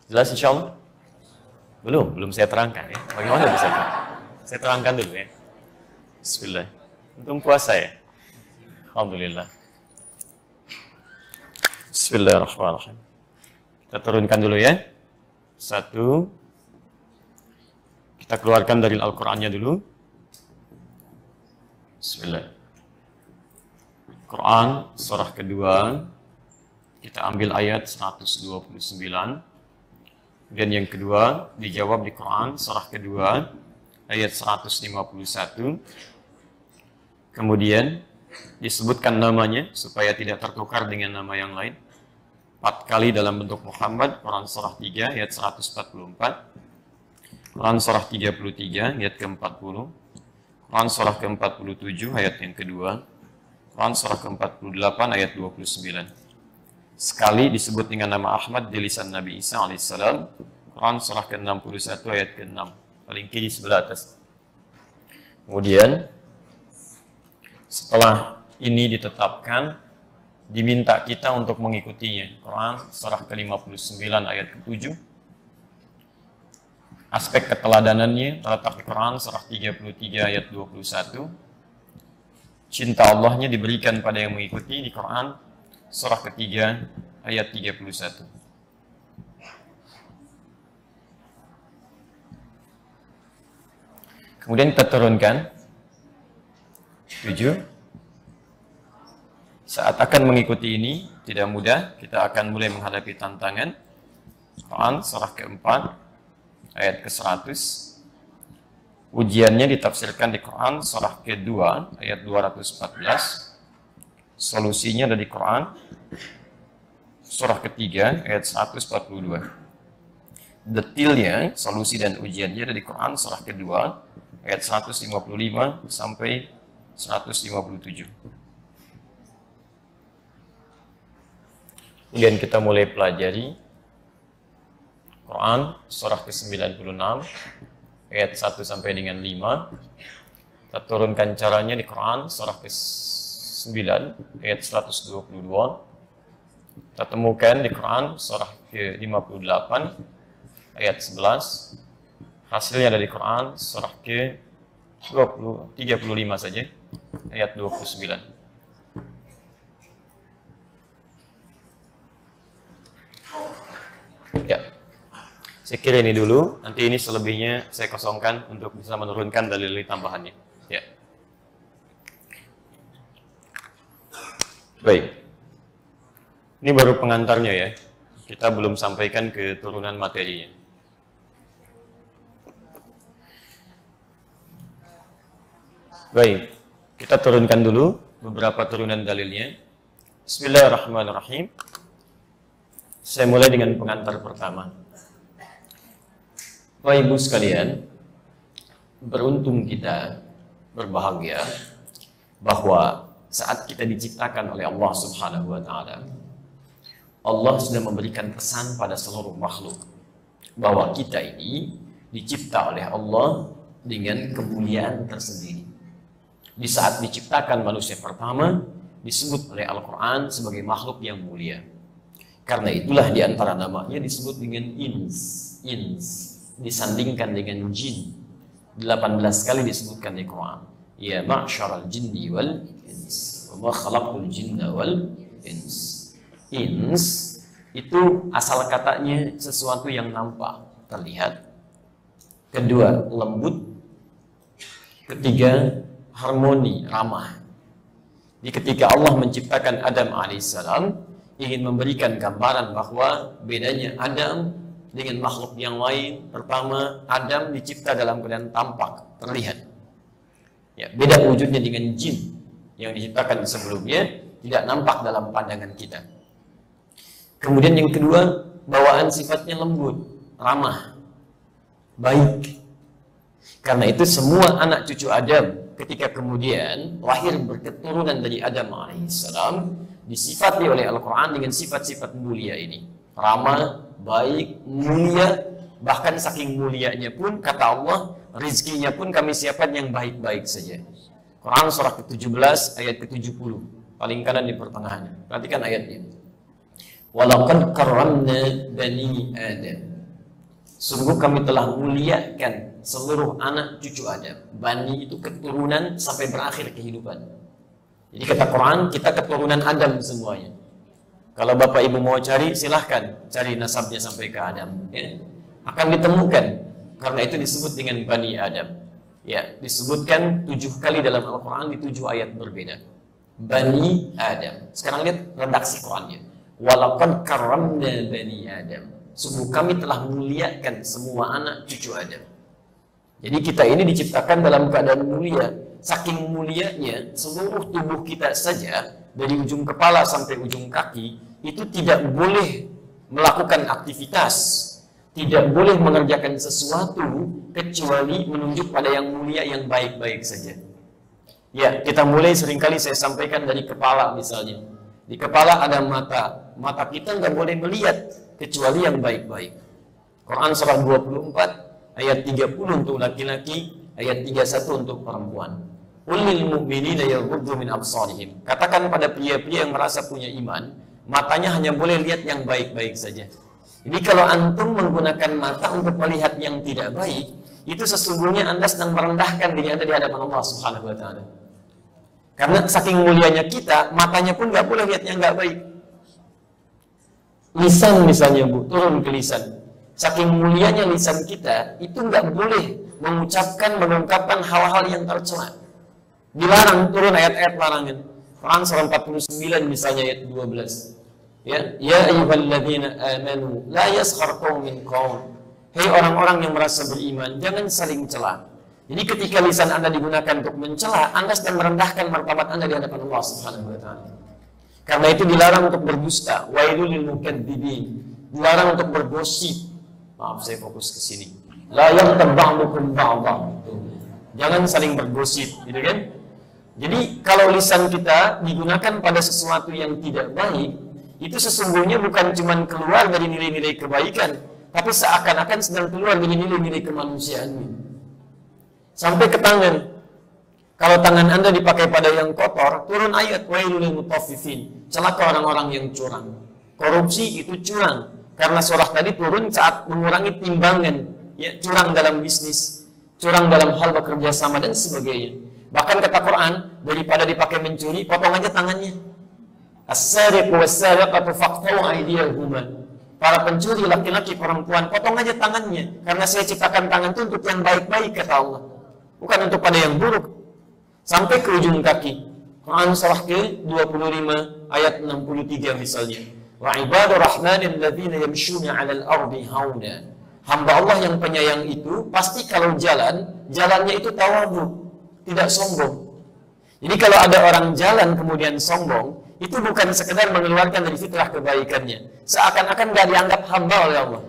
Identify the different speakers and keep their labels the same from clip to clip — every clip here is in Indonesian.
Speaker 1: Jelas insya Allah? Belum saya terangkan ya. Bagaimana bisa? Saya terangkan dulu ya. Bismillah. Untung puasa ya. Alhamdulillah. Bismillahirrahmanirrahim. Kita turunkan dulu ya. Satu. Kita keluarkan dari Al-Qur'annya dulu. Bismillah. Quran surah kedua. Kita ambil ayat 129. Dan yang kedua dijawab di Quran surah kedua ayat 151. Kemudian disebutkan namanya supaya tidak tertukar dengan nama yang lain. 4 kali dalam bentuk Muhammad, Quran surah 3 ayat 144. Quran surah 33 ayat ke-40. Quran surah ke-47 ayat yang kedua. Quran surah ke-48 ayat 29. Sekali disebut dengan nama Ahmad di lisan Nabi Isa alaihissalam. Quran surah ke-61 ayat ke-6. Paling kiri sebelah atas. Kemudian setelah ini ditetapkan, diminta kita untuk mengikutinya. Quran surah ke-59 ayat ke-7. Aspek keteladanannya terletak di Quran surah 33 ayat 21. Cinta Allahnya diberikan pada yang mengikuti di Quran surah ketiga ayat 31. Kemudian kita turunkan 7. Saat akan mengikuti ini tidak mudah, kita akan mulai menghadapi tantangan. Quran surah keempat ayat ke-100. Ujiannya ditafsirkan di Quran surah kedua ayat 214. Solusinya ada di Quran surah ketiga ayat 142. Detailnya, solusi dan ujiannya ada di Quran surah kedua ayat 155 sampai 157. Kemudian kita mulai pelajari Quran surah ke-96 ayat 1 sampai dengan 5. Kita turunkan caranya di Quran surah ke-9 ayat 122. Kita temukan di Quran surah ke-58 ayat 11. Hasilnya ada di Quran surah ke-35 saja ayat 29. Ya. Saya kira ini dulu, nanti ini selebihnya saya kosongkan untuk bisa menurunkan dalil tambahannya. Ya. Baik. Ini baru pengantarnya ya. Kita belum sampaikan ke turunan materinya. Baik. Kita turunkan dulu beberapa turunan dalilnya. Bismillahirrahmanirrahim. Saya mulai dengan pengantar pertama. Bapak Ibu sekalian, beruntung kita, berbahagia bahwa saat kita diciptakan oleh Allah Subhanahu wa taala, Allah sudah memberikan pesan pada seluruh makhluk bahwa kita ini dicipta oleh Allah dengan kemuliaan tersendiri. Di saat diciptakan manusia pertama disebut oleh Al-Qur'an sebagai makhluk yang mulia. Karena itulah di antara namanya disebut dengan ins, disandingkan dengan jin. 18 kali disebutkan di Quran. Ya ma'syaral jinni wal ins, wa ma khalaqul jinna wal ins. Ins itu asal katanya sesuatu yang nampak, terlihat. Kedua, lembut. Ketiga, harmoni, ramah. Di ketika Allah menciptakan Adam alaihissalam, ingin memberikan gambaran bahwa bedanya Adam dengan makhluk yang lain. Pertama, Adam dicipta dalam keadaan tampak, terlihat. Ya, beda wujudnya dengan jin yang diciptakan sebelumnya, tidak nampak dalam pandangan kita. Kemudian yang kedua, bawaan sifatnya lembut, ramah, baik. Karena itu semua anak cucu Adam ketika kemudian lahir berketurunan dari Adam alaihissalam disifati oleh Al-Quran dengan sifat-sifat mulia ini. Ramah, baik, mulia, bahkan saking mulianya pun kata Allah, rizkinya pun kami siapkan yang baik-baik saja. Quran surah ke-17 ayat ke-70, paling kanan di pertengahan. Perhatikan ayatnya. Walaqad karramna bani Adam. Sungguh kami telah muliakan seluruh anak cucu Adam. Bani itu keturunan sampai berakhir kehidupan. Jadi kata Quran, kita keturunan Adam semuanya. Kalau Bapak Ibu mau cari, silahkan cari nasabnya sampai ke Adam. Ya. Akan ditemukan. Karena itu disebut dengan Bani Adam. Ya, disebutkan 7 kali dalam Al-Quran di 7 ayat berbeda. Bani Adam. Sekarang lihat redaksi Qurannya. Walaqad karramna Bani Adam. Sungguh kami telah muliakan semua anak cucu Adam. Jadi kita ini diciptakan dalam keadaan mulia. Saking mulianya, seluruh tubuh kita saja, dari ujung kepala sampai ujung kaki, itu tidak boleh melakukan aktivitas, tidak boleh mengerjakan sesuatu, kecuali menunjuk pada yang mulia, yang baik-baik saja. Ya, kita mulai seringkali saya sampaikan dari kepala misalnya. Di kepala ada mata. Mata kita nggak boleh melihat, kecuali yang baik-baik. Quran surah 24, ayat 30 untuk laki-laki, ayat 31 untuk perempuan. Ulil mu'minina yaghuddu min absarihim. Katakan pada pria-pria yang merasa punya iman, matanya hanya boleh lihat yang baik-baik saja. Jadi kalau antum menggunakan mata untuk melihat yang tidak baik, itu sesungguhnya Anda sedang merendahkan diri Anda di hadapan Allah Subhanahu wa taala. Karena saking mulianya kita, matanya pun nggak boleh lihat yang nggak baik. Lisan misalnya Bu, turun ke lisan. Saking mulianya lisan kita, itu nggak boleh mengucapkan, mengungkapkan hal-hal yang tercela. Dilarang, turun ayat-ayat larangan. Quran surah 49 misalnya ayat 12. Ya ayyuhalladzina amanu la yaskhar qaumin qaum. Hei orang-orang yang merasa beriman, jangan saling cela. Jadi ketika lisan Anda digunakan untuk mencela, Anda sedang merendahkan martabat Anda di hadapan Allah Subhanahu wa taala. Karena itu dilarang untuk berdusta, wailul lil mukadzibin. Dilarang untuk bergosip. Maaf, saya fokus ke sini. La yaghtab ba'dukum ba'dha. Jangan saling bergosip, gitu kan? Jadi kalau lisan kita digunakan pada sesuatu yang tidak baik, itu sesungguhnya bukan cuma keluar dari nilai-nilai kebaikan, tapi seakan-akan sedang keluar dari nilai-nilai kemanusiaan. Sampai ke tangan. Kalau tangan Anda dipakai pada yang kotor, turun ayat wailul lil mutaffifin. Celaka orang-orang yang curang. Korupsi itu curang. Karena surah tadi turun saat mengurangi timbangan, ya, curang dalam bisnis, curang dalam hal bekerja sama dan sebagainya. Bahkan kata Quran, daripada dipakai mencuri, potong aja tangannya. As-sariqu was-sariqatu faqta'u aydiyahuma. Para pencuri laki-laki perempuan, potong aja tangannya, karena saya ciptakan tangan itu untuk yang baik-baik kata Allah, bukan untuk pada yang buruk. Sampai ke ujung kaki. Quran surah ke-25 ayat 63 misalnya. Wa ibadur rahmanil ladzina yamshuna 'alal ardi hauna. Hamba Allah yang penyayang itu pasti kalau jalan, jalannya itu tawadhu, tidak sombong. Jadi kalau ada orang jalan kemudian sombong, itu bukan sekedar mengeluarkan dari fitrah kebaikannya, seakan-akan gak dianggap hamba oleh Allah.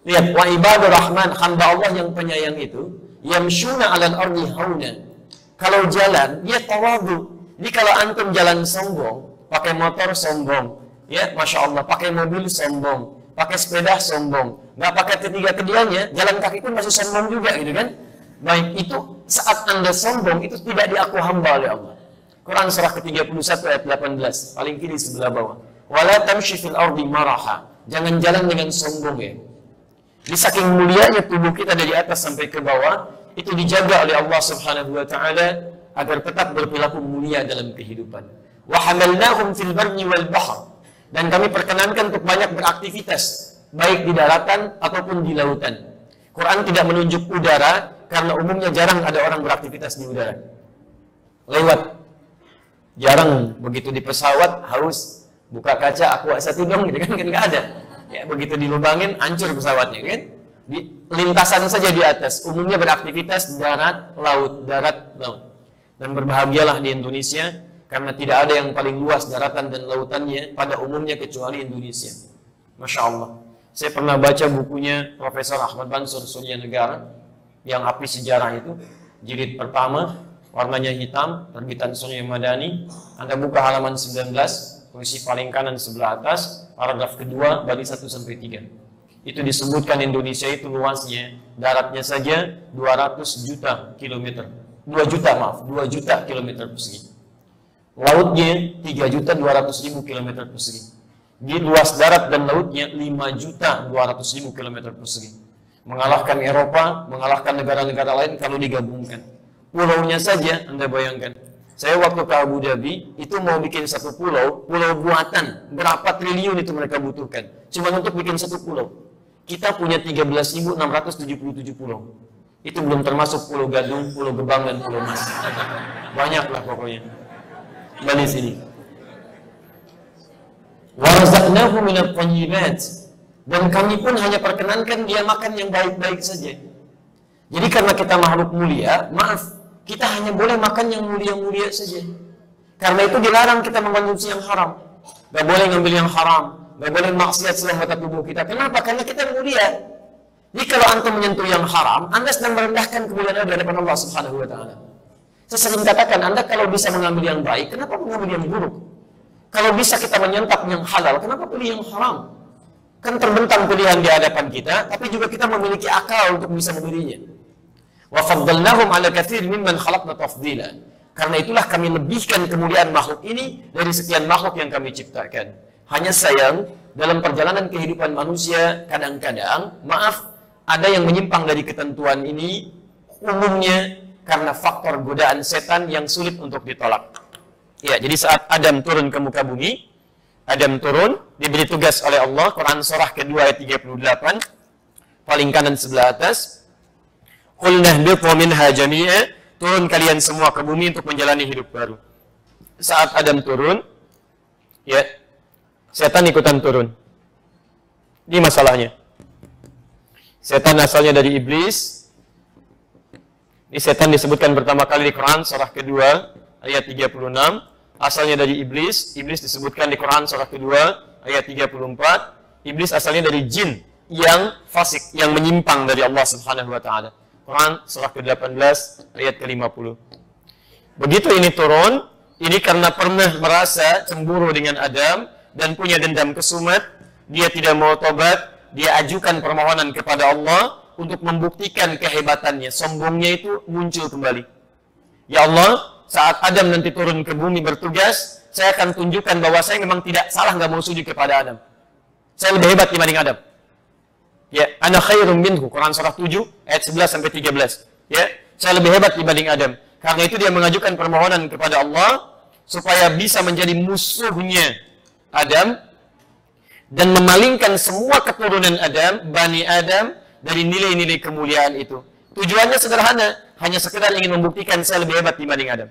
Speaker 1: Lihat, wa ibadur rahman, hamba Allah yang penyayang itu, yamshuna 'alal ardi hauna. Kalau jalan, dia tawadhu. Jadi kalau antum jalan sombong, pakai motor sombong, ya masya Allah, pakai mobil sombong, pakai sepeda sombong, nggak pakai ketiga-ketiganya, jalan kaki pun masih sombong juga, gitu kan? Baik, itu saat Anda sombong, itu tidak diaku hamba oleh Allah. Quran surah ke-31 ayat 18, paling kiri sebelah bawah. Wala tamshi fil ardi maraha. Jangan jalan dengan sombong ya. Di saking mulianya tubuh kita dari atas sampai ke bawah, itu dijaga oleh Allah Subhanahu wa taala agar tetap berperilaku mulia dalam kehidupan. Wa hamalnahum fil barri wal bahr. Dan kami perkenankan untuk banyak beraktivitas, baik di daratan ataupun di lautan. Quran tidak menunjuk udara, karena umumnya jarang ada orang beraktivitas di udara. Lewat. Jarang begitu di pesawat, haus, buka kaca, aku satu dong, gitu kan nggak ada. Ya, begitu dilubangin, hancur pesawatnya, kan? Di lintasan saja di atas. Umumnya beraktivitas darat, laut, darat, laut. Dan berbahagialah di Indonesia, karena tidak ada yang paling luas daratan dan lautannya pada umumnya kecuali Indonesia. Masya Allah. Saya pernah baca bukunya Profesor Ahmad Mansur Surya Negara, yang Api Sejarah itu, jilid pertama, warnanya hitam, terbitan Surya Madani. Anda buka halaman 19, posisi paling kanan sebelah atas, paragraf kedua, baris 1 sampai 3. Itu disebutkan Indonesia itu luasnya, daratnya saja 200 juta kilometer. 2 juta kilometer persegi. Lautnya 3.200.000 kilometer persegi. Di luas darat dan lautnya 5.200.000 km persegi. Mengalahkan Eropa, mengalahkan negara-negara lain kalau digabungkan. Pulaunya saja, Anda bayangkan. Saya waktu ke Abu Dhabi, itu mau bikin satu pulau buatan. Berapa triliun itu mereka butuhkan. Cuma untuk bikin satu pulau. Kita punya 13.677 pulau. Itu belum termasuk Pulau Gadung, Pulau Gebang, dan Pulau Mas. Banyak lah pokoknya. Balik sini. Warzaqnahu minat thayyibat, dan kami pun hanya perkenankan dia makan yang baik-baik saja. Jadi karena kita makhluk mulia, maaf, kita hanya boleh makan yang mulia-mulia saja. Karena itu dilarang kita mengkonsumsi yang haram. Gak boleh ngambil yang haram, gak boleh maksiat selama tubuh kita. Kenapa? Karena kita mulia. Jadi kalau antum menyentuh yang haram, Anda sedang merendahkan kemuliaan di hadapan Allah Subhanahu wa taala. Saya sering katakan, Anda kalau bisa mengambil yang baik, kenapa mengambil yang buruk? Kalau bisa kita menyantap yang halal, kenapa pilih yang haram? Kan terbentang pilihan di hadapan kita, tapi juga kita memiliki akal untuk bisa memilihnya. Wa faddalnahum 'ala katsirin mimman khalaqna tafdila. Karena itulah kami lebihkan kemuliaan makhluk ini dari sekian makhluk yang kami ciptakan. Hanya sayang, dalam perjalanan kehidupan manusia, kadang-kadang, maaf, ada yang menyimpang dari ketentuan ini, umumnya karena faktor godaan setan yang sulit untuk ditolak. Ya, jadi saat Adam turun ke muka bumi, Adam turun, diberi tugas oleh Allah, Quran surah kedua ayat 38, paling kanan sebelah atas. Qul nahbitu minha jami'a, turun kalian semua ke bumi untuk menjalani hidup baru. Saat Adam turun, ya, setan ikutan turun. Ini masalahnya. Setan asalnya dari iblis. Ini setan disebutkan pertama kali di Quran surah kedua ayat 36, asalnya dari iblis. Iblis disebutkan di Quran surah kedua ayat 34. Iblis asalnya dari jin yang fasik, yang menyimpang dari Allah Subhanahu wa taala. Quran surah ke-18 ayat ke-50. Begitu ini turun, ini karena pernah merasa cemburu dengan Adam dan punya dendam kesumat, dia tidak mau tobat, dia ajukan permohonan kepada Allah untuk membuktikan kehebatannya. Sombongnya itu muncul kembali. Ya Allah, saat Adam nanti turun ke bumi bertugas, saya akan tunjukkan bahwa saya memang tidak salah, nggak mau sujud kepada Adam. Saya lebih hebat dibanding Adam. Ya, ana khairum minhu, Quran surah 7 ayat 11 sampai 13. Ya, saya lebih hebat dibanding Adam. Karena itu dia mengajukan permohonan kepada Allah supaya bisa menjadi musuhnya Adam dan memalingkan semua keturunan Adam, Bani Adam, dari nilai-nilai kemuliaan itu. Tujuannya sederhana, hanya sekedar ingin membuktikan saya lebih hebat dibanding Adam.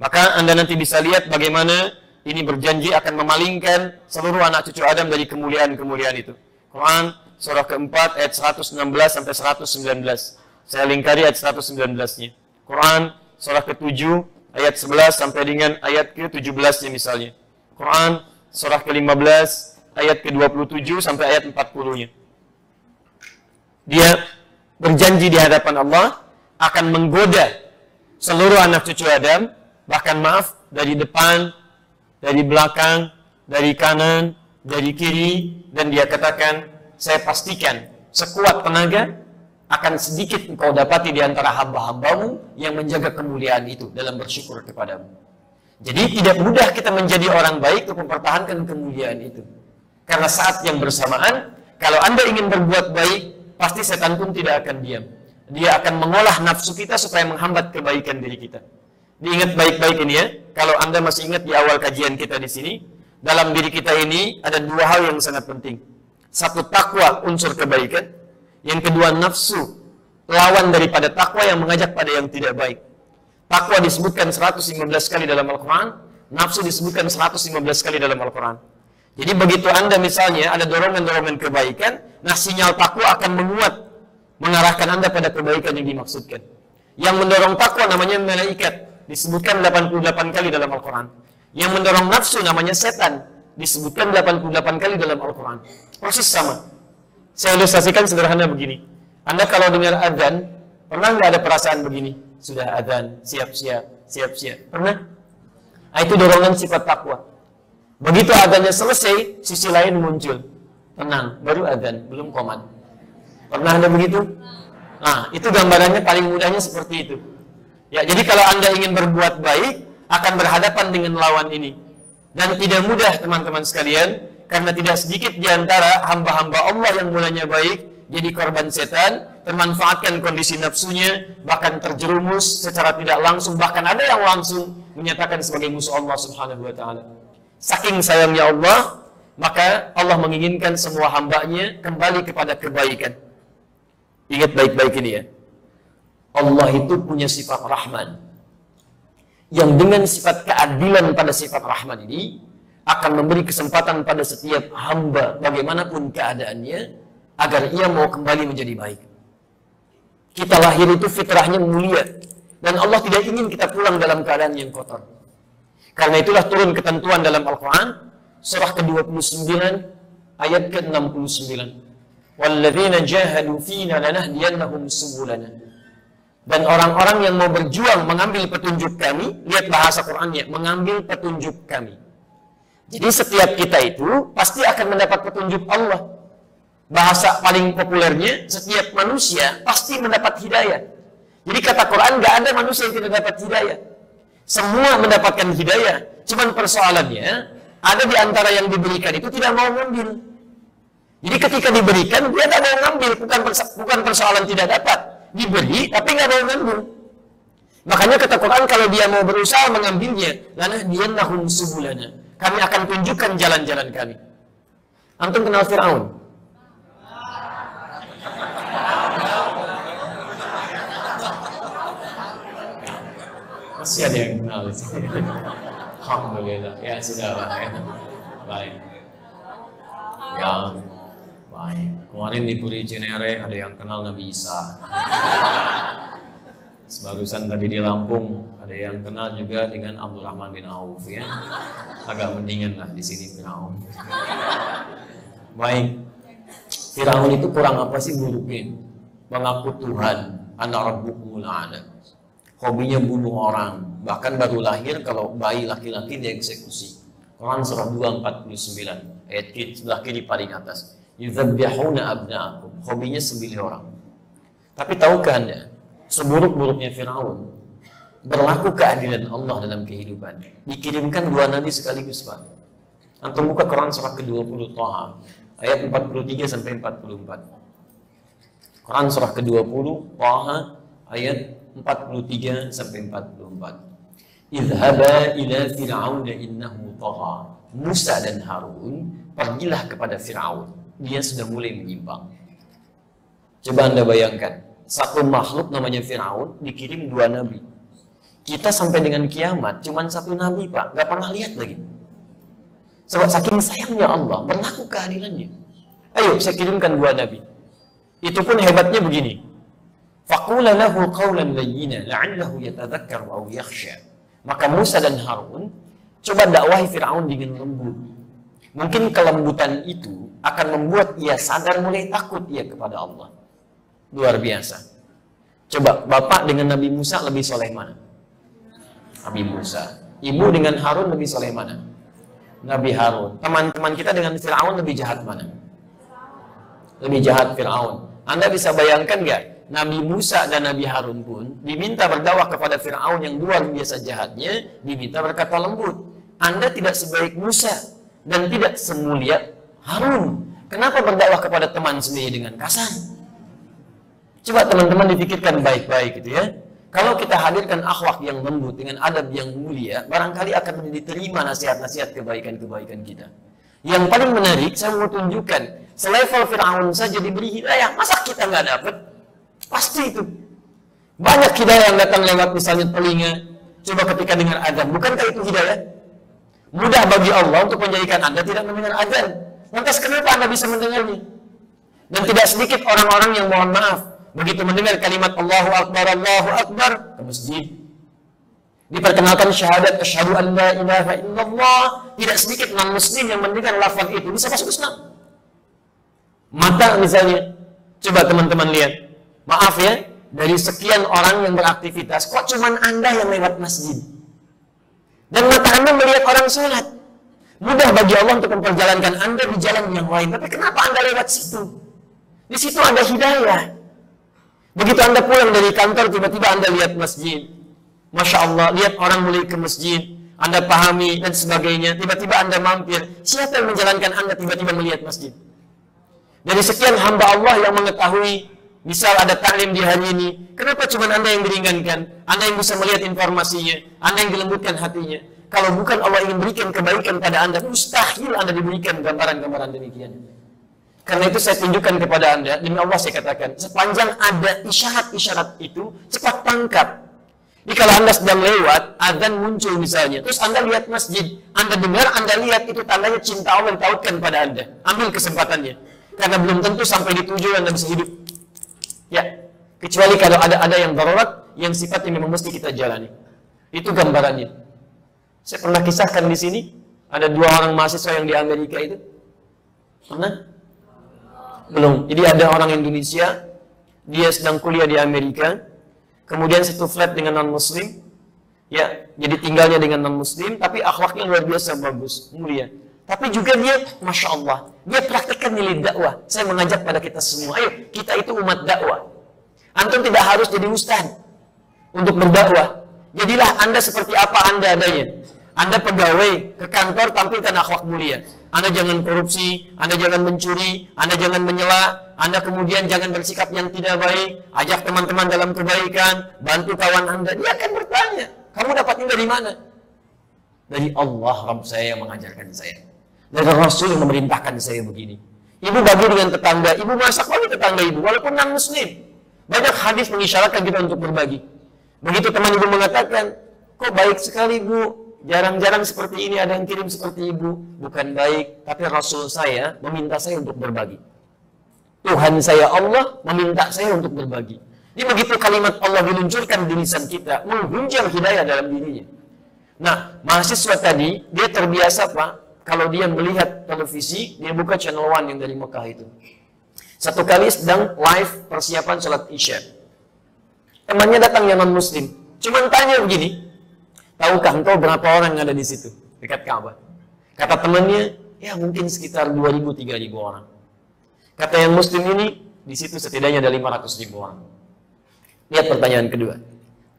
Speaker 1: Maka Anda nanti bisa lihat bagaimana ini berjanji akan memalingkan seluruh anak cucu Adam dari kemuliaan-kemuliaan itu. Quran surah keempat ayat 116 sampai 119. Saya lingkari ayat 119-nya. Quran surah ke-7 ayat 11 sampai dengan ayat ke-17-nya misalnya. Quran surah ke-15 ayat ke-27 sampai ayat 40-nya. Dia berjanji di hadapan Allah akan menggoda seluruh anak cucu Adam, bahkan maaf, dari depan, dari belakang, dari kanan, dari kiri, dan dia katakan, saya pastikan sekuat tenaga akan sedikit engkau dapati di antara hamba-hambamu yang menjaga kemuliaan itu dalam bersyukur kepadamu. Jadi tidak mudah kita menjadi orang baik untuk mempertahankan kemuliaan itu. Karena saat yang bersamaan, kalau Anda ingin berbuat baik, pasti setan pun tidak akan diam. Dia akan mengolah nafsu kita supaya menghambat kebaikan diri kita. Diingat baik-baik ini ya. Kalau Anda masih ingat di awal kajian kita di sini, dalam diri kita ini ada dua hal yang sangat penting. Satu, takwa, unsur kebaikan. Yang kedua, nafsu, lawan daripada takwa yang mengajak pada yang tidak baik. Takwa disebutkan 115 kali dalam Al-Quran, nafsu disebutkan 115 kali dalam Al-Quran. Jadi begitu Anda misalnya ada dorongan-dorongan kebaikan, nah sinyal takwa akan menguat, mengarahkan Anda pada kebaikan yang dimaksudkan. Yang mendorong takwa namanya malaikat, disebutkan 88 kali dalam Al-Quran. Yang mendorong nafsu namanya setan, disebutkan 88 kali dalam Al-Quran. Persis sama. Saya ilustrasikan sederhana begini. Anda kalau dengar adzan, pernah nggak ada perasaan begini? Sudah adzan, siap-siap, siap-siap. Pernah? Nah, itu dorongan sifat takwa. Begitu adzannya selesai, sisi lain muncul. Tenang, baru adzan, belum qomat. Pernah ada begitu? Nah, itu gambarannya paling mudahnya seperti itu. Ya, jadi kalau Anda ingin berbuat baik, akan berhadapan dengan lawan ini. Dan tidak mudah teman-teman sekalian, Karena tidak sedikit di antara hamba-hamba Allah yang mulanya baik jadi korban setan, termanfaatkan kondisi nafsunya, bahkan terjerumus secara tidak langsung, bahkan ada yang langsung menyatakan sebagai musuh Allah Subhanahu wa taala. Saking sayangnya Allah, maka Allah menginginkan semua hambanya kembali kepada kebaikan. Ingat baik-baik ini ya. Allah itu punya sifat Rahman. Yang dengan sifat keadilan pada sifat Rahman ini akan memberi kesempatan pada setiap hamba bagaimanapun keadaannya agar ia mau kembali menjadi baik. Kita lahir itu fitrahnya mulia dan Allah tidak ingin kita pulang dalam keadaan yang kotor. Karena itulah turun ketentuan dalam Al-Quran surah ke-29 ayat ke-69. Walladzina jahadu fina lanahdiyannahum subulana. Dan orang-orang yang mau berjuang mengambil petunjuk kami, lihat bahasa Qur'annya, mengambil petunjuk kami. Jadi setiap kita itu pasti akan mendapat petunjuk Allah. Bahasa paling populernya, setiap manusia pasti mendapat hidayah. Jadi kata Quran, nggak ada manusia yang tidak dapat hidayah. Semua mendapatkan hidayah. Cuman persoalannya, ada di antara yang diberikan itu tidak mau ngambil. Jadi ketika diberikan, dia tidak mau ngambil. Bukan persoalan tidak dapat. Diberi, tapi nggak mau ngambil. Makanya kata Quran, kalau dia mau berusaha mengambilnya, lanahdiyannahum subulana. Kami akan tunjukkan jalan-jalan kami. Antum kenal Fir'aun? Masih ada yang kenal di sini. Alhamdulillah. Ya sudah lah. Ya. Baik. Ya. Baik. Kemarin di Puri Cinere ada yang kenal Nabi Isa. Barusan tadi di Lampung ada yang kenal juga dengan Abdurrahman bin Auf ya. Agak mendingan lah di sini Firaun. Baik. Firaun itu kurang apa sih buruknya? Mengaku Tuhan, ana rabbukumul a'la. Hobinya bunuh orang, bahkan baru lahir kalau bayi laki-laki dieksekusi. Quran surah 2:49 ayat sebelah kiri paling atas. Yudzabbihuna abna'akum. Hobinya sembilan orang. Tapi tahukah Anda, seburuk-buruknya Firaun berlaku keadilan Allah dalam kehidupan. Dikirimkan dua nabi sekaligus, Pak. Antum buka Quran surah ke-20 Thaha ayat 43 sampai 44. Quran surah ke-20 Thaha ayat 43 sampai 44. Idhaba ila fir'auna innahu tagha. Musa dan Harun pergilah kepada Firaun. Dia sudah mulai menyimpang. Coba Anda bayangkan, satu makhluk namanya Firaun dikirim dua nabi. Kita sampai dengan kiamat cuman satu nabi, Pak, nggak pernah lihat lagi. Sebab saking sayangnya Allah, berlaku keadilannya. Ayo saya kirimkan dua nabi. Itu pun hebatnya begini. Faqula lahu qawlan layyina la'allahu yatadhakkaru aw yakhsha. Maka Musa dan Harun coba dakwahi Firaun dengan lembut. Mungkin kelembutan itu akan membuat ia sadar mulai takut ia kepada Allah. Luar biasa. Coba bapak dengan Nabi Musa lebih soleh mana? Nabi Musa. Ibu dengan Harun lebih soleh mana? Nabi Harun. Teman-teman kita dengan Firaun lebih jahat mana? Lebih jahat Firaun. Anda bisa bayangkan nggak? Nabi Musa dan Nabi Harun pun diminta berdakwah kepada Fir'aun yang luar biasa jahatnya, diminta berkata lembut. Anda tidak sebaik Musa dan tidak semulia Harun. Kenapa berdakwah kepada teman sendiri dengan kasar? Coba teman-teman dipikirkan baik-baik gitu ya. Kalau kita hadirkan akhlak yang lembut dengan adab yang mulia, barangkali akan diterima nasihat-nasihat kebaikan-kebaikan kita. Yang paling menarik, saya mau tunjukkan, selevel Fir'aun saja diberi hidayah, masa kita nggak dapat? Pasti itu. Banyak hidayah yang datang lewat misalnya telinga. Coba ketika dengar azan, bukankah itu hidayah? Mudah bagi Allah untuk menjadikan Anda tidak mendengar azan. Lantas kenapa Anda bisa mendengarnya? Dan tidak sedikit orang-orang yang mohon maaf, begitu mendengar kalimat Allahu Akbar ke masjid, diperkenalkan syahadat asyhadu an la ilaha illallah, tidak sedikit non-muslim yang mendengar lafaz itu bisa masuk Islam. Mata misalnya, coba teman-teman lihat. Maaf ya, dari sekian orang yang beraktivitas, kok cuman Anda yang lewat masjid? Dan mata Anda melihat orang sholat. Mudah bagi Allah untuk memperjalankan Anda di jalan yang lain. Tapi kenapa Anda lewat situ? Di situ ada hidayah. Begitu Anda pulang dari kantor, tiba-tiba Anda lihat masjid. Masya Allah, lihat orang mulai ke masjid. Anda pahami dan sebagainya, tiba-tiba Anda mampir. Siapa yang menjalankan Anda tiba-tiba melihat masjid? Dari sekian hamba Allah yang mengetahui, misal ada taklim di hari ini, kenapa cuma Anda yang diringankan? Anda yang bisa melihat informasinya, Anda yang dilembutkan hatinya. Kalau bukan Allah ingin berikan kebaikan pada Anda, mustahil Anda diberikan gambaran-gambaran demikian. Karena itu saya tunjukkan kepada Anda, demi Allah saya katakan, sepanjang ada isyarat-isyarat itu, cepat tangkap. Jadi kalau Anda sedang lewat, azan muncul misalnya, terus Anda lihat masjid, Anda dengar, Anda lihat, itu tandanya cinta Allah ditautkan pada Anda. Ambil kesempatannya. Karena belum tentu sampai di tujuan Anda bisa hidup. Ya, kecuali kalau ada yang darurat, yang sifatnya memang mesti kita jalani. Itu gambarannya. Saya pernah kisahkan di sini, ada 2 orang mahasiswa yang di Amerika itu. Pernah? Belum. Jadi ada orang Indonesia, dia sedang kuliah di Amerika, kemudian satu flat dengan non-muslim, ya, jadi tinggalnya dengan non-muslim, tapi akhlaknya luar biasa bagus, mulia. Tapi juga dia, Masya Allah, dia praktekkan nilai dakwah. Saya mengajak pada kita semua, ayo, kita itu umat dakwah. Antum tidak harus jadi ustaz untuk berdakwah. Jadilah Anda seperti apa Anda adanya. Anda pegawai ke kantor tampilkan akhlak mulia. Anda jangan korupsi, Anda jangan mencuri, Anda jangan menyela, Anda kemudian jangan bersikap yang tidak baik, ajak teman-teman dalam kebaikan, bantu kawan Anda. Dia akan bertanya, kamu dapatnya dari mana? Dari Allah Rabb saya yang mengajarkan saya. Dari Rasul yang memerintahkan saya begini. Ibu bagi dengan tetangga, ibu masak bagi tetangga ibu, walaupun non-muslim. Banyak hadis mengisyaratkan kita untuk berbagi. Begitu teman ibu mengatakan, kok baik sekali bu, jarang-jarang seperti ini ada yang kirim seperti ibu. Bukan baik, tapi Rasul saya meminta saya untuk berbagi. Tuhan saya Allah meminta saya untuk berbagi. Jadi begitu kalimat Allah diluncurkan di lisan kita, mengguncang hidayah dalam dirinya. Nah, mahasiswa tadi, dia terbiasa Pak, kalau dia melihat televisi, dia buka channel 1 yang dari Mekah itu. Satu kali sedang live persiapan sholat Isya. Temannya datang yang non-muslim. Cuman tanya begini, tahukah engkau berapa orang yang ada di situ? Dekat Ka'bah. Kata temannya, ya mungkin sekitar 2.000-3.000 orang. Kata yang muslim ini, di situ setidaknya ada 500.000 orang. Lihat pertanyaan kedua.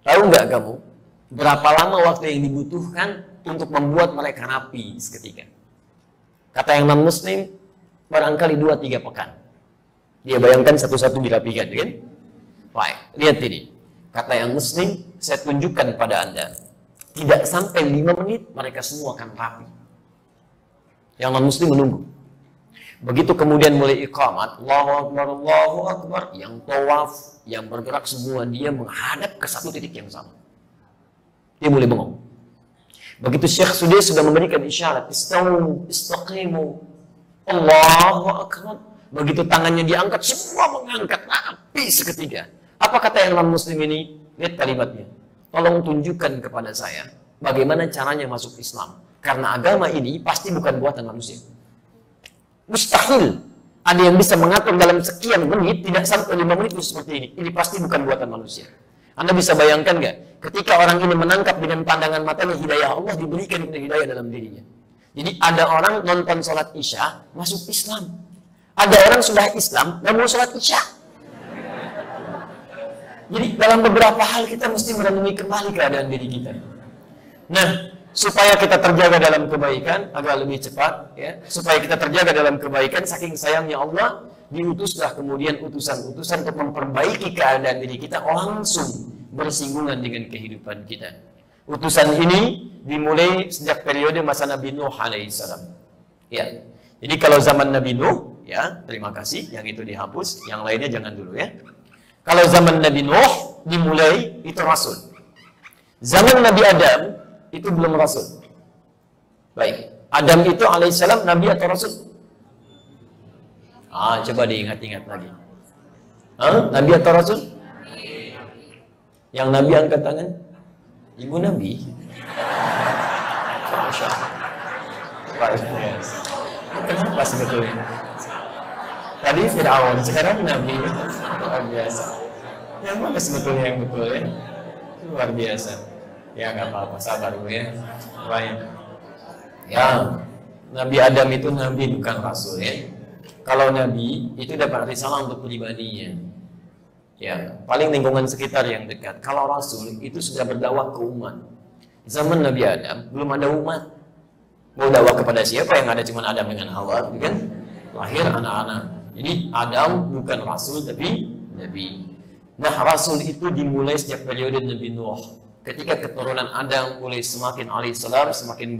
Speaker 1: Tahu nggak kamu, berapa lama waktu yang dibutuhkan untuk membuat mereka rapi seketika? Kata yang non-muslim, barangkali 2-3 pekan. Dia bayangkan satu-satu dirapikan, kan? Baik, lihat ini. Kata yang muslim, saya tunjukkan pada Anda. Tidak sampai 5 menit, mereka semua akan rapi. Yang non-muslim menunggu. Begitu kemudian mulai iqamat, Allahu Akbar, Allahu Akbar, yang tawaf, yang bergerak semua, dia menghadap ke satu titik yang sama. Dia mulai bengong. Begitu Syekh sudah memberikan isyarat, istawu, istaqimu, Allahu Akbar. Begitu tangannya diangkat, semua mengangkat, rapi seketika. Apa kata yang non-muslim ini? Lihat kalimatnya. Tolong tunjukkan kepada saya bagaimana caranya masuk Islam. Karena agama ini pasti bukan buatan manusia. Mustahil ada yang bisa mengatur dalam sekian menit, tidak sampai 5 menit seperti ini. Ini pasti bukan buatan manusia. Anda bisa bayangkan nggak? Ketika orang ini menangkap dengan pandangan matanya hidayah Allah, diberikan hidayah dalam dirinya. Jadi ada orang nonton sholat Isya, masuk Islam. Ada orang sudah Islam, nggak mau sholat Isya. Jadi dalam beberapa hal kita mesti merenungi kembali keadaan diri kita. Nah, supaya kita terjaga dalam kebaikan, agak lebih cepat, ya. Supaya kita terjaga dalam kebaikan, saking sayangnya Allah, diutuslah kemudian utusan-utusan untuk memperbaiki keadaan diri kita langsung bersinggungan dengan kehidupan kita. Utusan ini dimulai sejak periode masa Nabi Nuh alaihissalam. Ya. Jadi kalau zaman Nabi Nuh, ya, terima kasih, yang itu dihapus, yang lainnya jangan dulu ya. Kalau zaman Nabi Nuh dimulai itu Rasul. Zaman Nabi Adam itu belum Rasul. Baik, Adam itu alaihissalam Nabi atau Rasul? Coba diingat-ingat lagi. Nabi atau Rasul? Yang Nabi angkat tangan? Ibu Nabi? Masya Allah. Kenapa sebetulnya? Tadi Fir'aun, sekarang Nabi. Luar biasa. Yang mana sebetulnya yang betul ya? Luar biasa. Ya nggak apa-apa, sabar Bu ya. Baik. Ya, Nabi Adam itu Nabi bukan Rasul ya. Kalau Nabi itu dapat risalah untuk pribadinya. Ya, paling lingkungan sekitar yang dekat. Kalau Rasul itu sudah berdakwah ke umat. Zaman Nabi Adam belum ada umat. Mau dakwah kepada siapa? Yang ada cuma Adam dengan Hawa, kan? Lahir anak-anak. Jadi Adam bukan rasul tapi nabi. Nah, rasul itu dimulai sejak periode Nabi Nuh. Ketika keturunan Adam mulai semakin alaihissalam semakin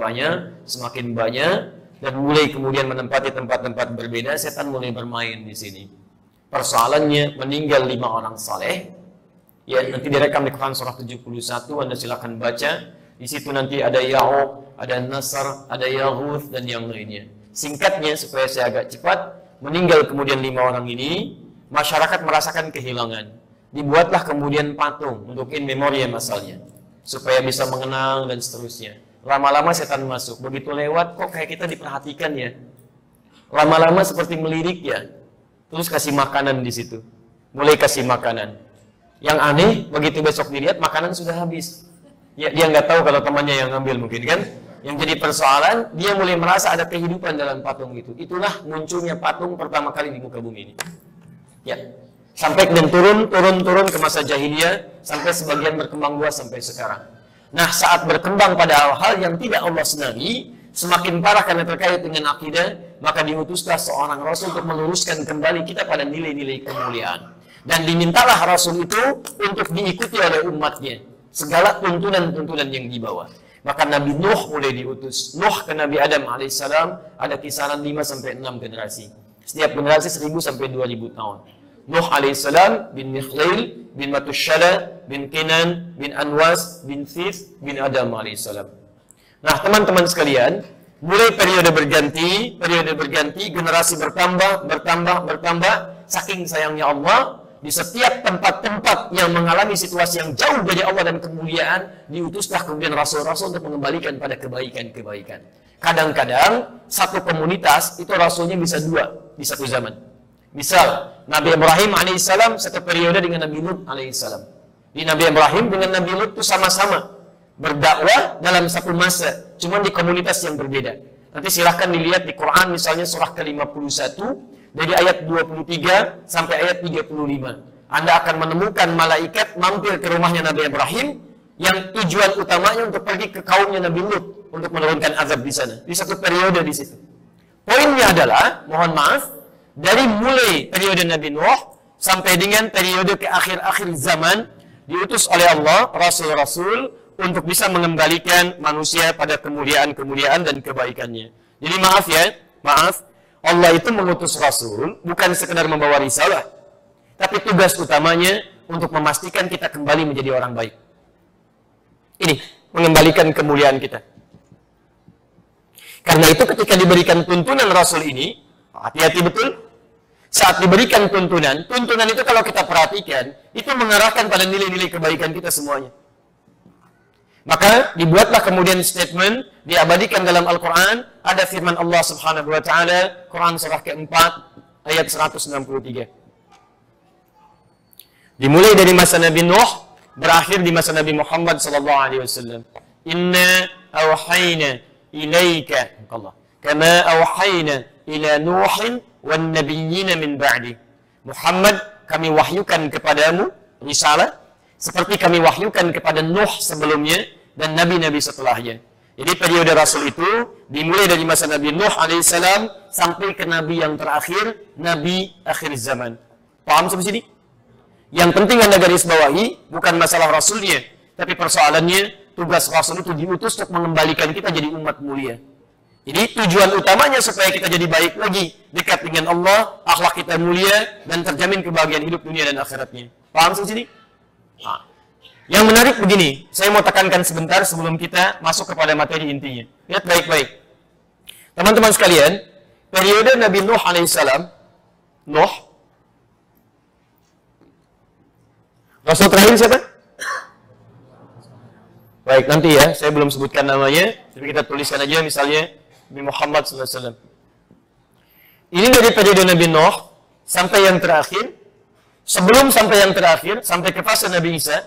Speaker 1: banyak dan mulai kemudian menempati tempat-tempat berbeda, setan mulai bermain di sini. Persoalannya meninggal 5 orang saleh. Ya, nanti direkam di Quran surah 71, Anda silakan baca. Di situ nanti ada Ya'uq, ada Nasr, ada Yaghuth dan yang lainnya. Singkatnya supaya saya agak cepat, meninggal kemudian 5 orang ini, masyarakat merasakan kehilangan. Dibuatlah kemudian patung untuk in memoriam asalnya, supaya bisa mengenang dan seterusnya. Lama-lama setan masuk, begitu lewat kok kayak kita diperhatikan ya. Lama-lama seperti melirik ya. Terus kasih makanan di situ. Mulai kasih makanan. Yang aneh, begitu besok dilihat makanan sudah habis. Ya, dia nggak tahu kalau temannya yang ngambil mungkin kan. Yang jadi persoalan, dia mulai merasa ada kehidupan dalam patung itu. Itulah munculnya patung pertama kali di muka bumi ini. Ya, sampai dan turun ke masa jahiliyah, sampai sebagian berkembang luas sampai sekarang. Nah, saat berkembang pada hal-hal yang tidak Allah senangi, semakin parah karena terkait dengan akidah, maka diutuslah seorang Rasul untuk meluruskan kembali kita pada nilai-nilai kemuliaan. Dan dimintalah Rasul itu untuk diikuti oleh umatnya. Segala tuntunan-tuntunan yang dibawa. Maka Nabi Nuh mulai diutus. Nuh ke Nabi Adam alaihissalam ada kisaran 5-6 generasi. Setiap generasi 1000-2000 tahun. Nuh alaihissalam bin Mikhlail, bin Matushala, bin Kenan, bin Anwas, bin Thith, bin Adam alaihissalam. Nah, teman-teman sekalian, mulai periode berganti, generasi bertambah, saking sayangnya Allah, di setiap tempat-tempat yang mengalami situasi yang jauh dari Allah dan kemuliaan, diutuslah kemudian rasul-rasul untuk mengembalikan pada kebaikan-kebaikan. Kadang-kadang satu komunitas itu rasulnya bisa 2 di satu zaman. Misal Nabi Ibrahim alaihissalam satu periode dengan Nabi Lut alaihissalam. Di Nabi Ibrahim dengan Nabi Lut itu sama-sama berdakwah dalam satu masa, cuma di komunitas yang berbeda. Nanti silahkan dilihat di Quran misalnya surah ke-51 dari ayat 23 sampai ayat 35. Anda akan menemukan malaikat mampir ke rumahnya Nabi Ibrahim yang tujuan utamanya untuk pergi ke kaumnya Nabi Lut untuk menurunkan azab di sana. Di satu periode di situ. Poinnya adalah, mohon maaf, dari mulai periode Nabi Nuh sampai dengan periode ke akhir-akhir zaman diutus oleh Allah rasul-rasul untuk bisa mengembalikan manusia pada kemuliaan-kemuliaan dan kebaikannya. Jadi maaf, Allah itu mengutus Rasul bukan sekedar membawa risalah, tapi tugas utamanya untuk memastikan kita kembali menjadi orang baik. Ini, mengembalikan kemuliaan kita. Karena itu ketika diberikan tuntunan Rasul ini, hati-hati betul. Saat diberikan tuntunan itu kalau kita perhatikan, itu mengarahkan pada nilai-nilai kebaikan kita semuanya. Maka dibuatlah kemudian statement, diabadikan dalam Al-Quran, ada firman Allah Subhanahu wa Ta'ala, Quran surah ke-4 ayat 163. Dimulai dari masa Nabi Nuh, berakhir di masa Nabi Muhammad sallallahu alaihi wasallam. Inna awhayna ilaika kama awhayna ila Nuhin wan nabiyyina min ba'di. Muhammad, kami wahyukan kepadamu risalah seperti kami wahyukan kepada Nuh sebelumnya dan nabi-nabi setelahnya. Jadi periode Rasul itu dimulai dari masa Nabi Nuh alaihissalam sampai ke Nabi yang terakhir, Nabi akhir zaman. Paham sampai sini? Yang penting Anda garis bawahi bukan masalah Rasulnya, tapi persoalannya tugas Rasul itu diutus untuk mengembalikan kita jadi umat mulia. Jadi tujuan utamanya supaya kita jadi baik lagi, dekat dengan Allah, akhlak kita mulia dan terjamin kebahagiaan hidup dunia dan akhiratnya. Paham sampai sini? Nah, yang menarik begini, saya mau tekankan sebentar sebelum kita masuk kepada materi intinya. Lihat baik-baik. Teman-teman sekalian, periode Nabi Nuh alaihissalam, Rasul terakhir siapa? Baik, nanti ya, saya belum sebutkan namanya, tapi kita tuliskan aja misalnya Nabi Muhammad SAW. Ini dari periode Nabi Nuh sampai yang terakhir. Sebelum sampai yang terakhir, sampai ke fase Nabi Isa,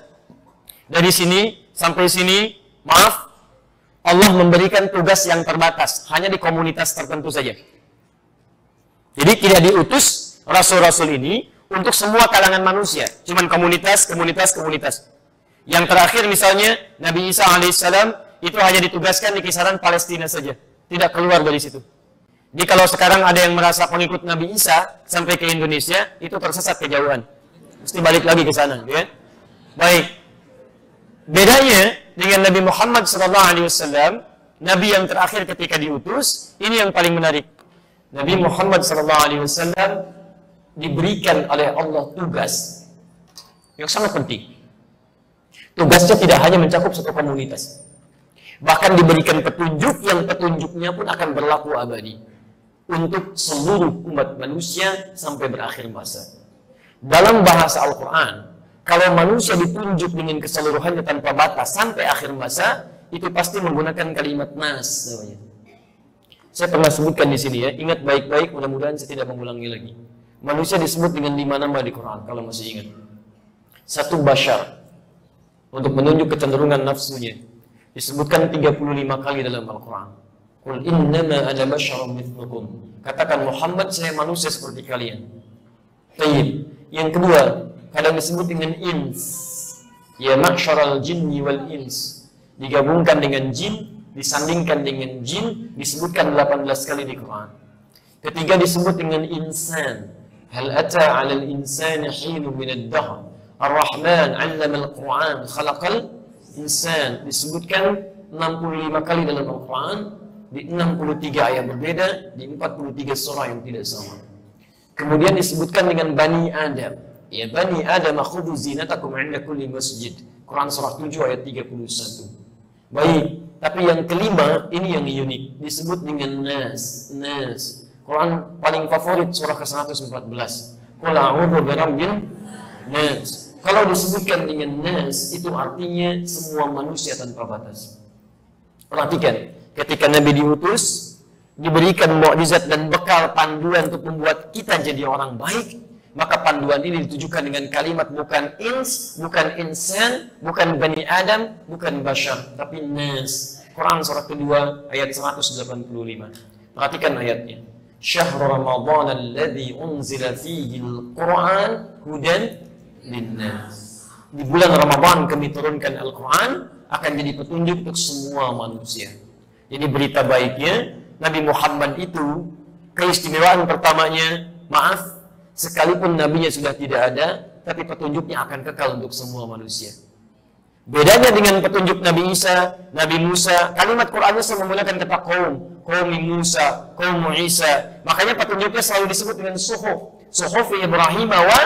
Speaker 1: dari sini sampai sini, maaf, Allah memberikan tugas yang terbatas, hanya di komunitas tertentu saja. Jadi tidak diutus rasul-rasul ini untuk semua kalangan manusia, cuman komunitas. Yang terakhir misalnya Nabi Isa alaihissalam
Speaker 2: itu hanya ditugaskan di kisaran Palestina saja, tidak keluar dari situ. Jadi kalau sekarang ada yang merasa pengikut Nabi Isa sampai ke Indonesia, itu tersesat kejauhan. Mesti balik lagi ke sana, ya. Baik. Bedanya dengan Nabi Muhammad SAW, Nabi yang terakhir ketika diutus, ini yang paling menarik. Nabi Muhammad SAW diberikan oleh Allah tugas yang sangat penting. Tugasnya tidak hanya mencakup satu komunitas. Bahkan diberikan petunjuk yang petunjuknya pun akan berlaku abadi untuk seluruh umat manusia sampai berakhir masa. Dalam bahasa Al-Quran, kalau manusia ditunjuk dengan keseluruhannya tanpa batas sampai akhir masa, itu pasti menggunakan kalimat nas namanya. Saya pernah sebutkan di sini, ya, ingat baik-baik, mudah-mudahan saya tidak mengulangi lagi. Manusia disebut dengan 5 nama di Quran, kalau masih ingat. Satu, bashar, untuk menunjuk kecenderungan nafsunya. Disebutkan 35 kali dalam Al-Quran. Qul innama ana basyarum mithlukum. Katakan, Muhammad, saya manusia seperti kalian. Tayyib. Yang kedua, kadang disebut dengan ins. Ya ma'syaral jinni wal ins. Digabungkan dengan jin, disandingkan dengan jin, disebutkan 18 kali di Quran. Ketiga disebut dengan insan. Hal ata 'alal insani hinun minad dahr Ar-Rahman 'allama al-Quran khalaqal insan. Disebutkan 65 kali dalam Al-Quran, di 63 ayat berbeda, di 43 surah yang tidak sama. Kemudian disebutkan dengan Bani Adam. Ya Bani Adam khudhu zinatakum 'inda kulli masjid. Quran surah 7 ayat 31. Baik, tapi yang kelima ini yang unik, disebut dengan nas. Quran paling favorit surah ke-114. Qul a'udzu birabbin nas. Kalau disebutkan dengan nas, itu artinya semua manusia tanpa batas. Perhatikan, ketika Nabi diutus, diberikan mukjizat dan bekal panduan untuk membuat kita jadi orang baik, maka panduan ini ditujukan dengan kalimat bukan ins, bukan insan, bukan bani Adam, bukan bashar, tapi nas. Quran surah kedua ayat 185. Perhatikan ayatnya. Syahrul Ramadan alladzi unzila fihi al-Quran hudan linnas. Di bulan Ramadan kami turunkan Al-Quran, akan jadi petunjuk untuk semua manusia. Jadi berita baiknya, Nabi Muhammad itu keistimewaan pertamanya, maaf, sekalipun nabinya sudah tidak ada, tapi petunjuknya akan kekal untuk semua manusia. Bedanya dengan petunjuk Nabi Isa, Nabi Musa, kalimat Qurannya selalu menggunakan kata qaum Musa, qaum Isa. Makanya petunjuknya selalu disebut dengan suhuf Ibrahim wa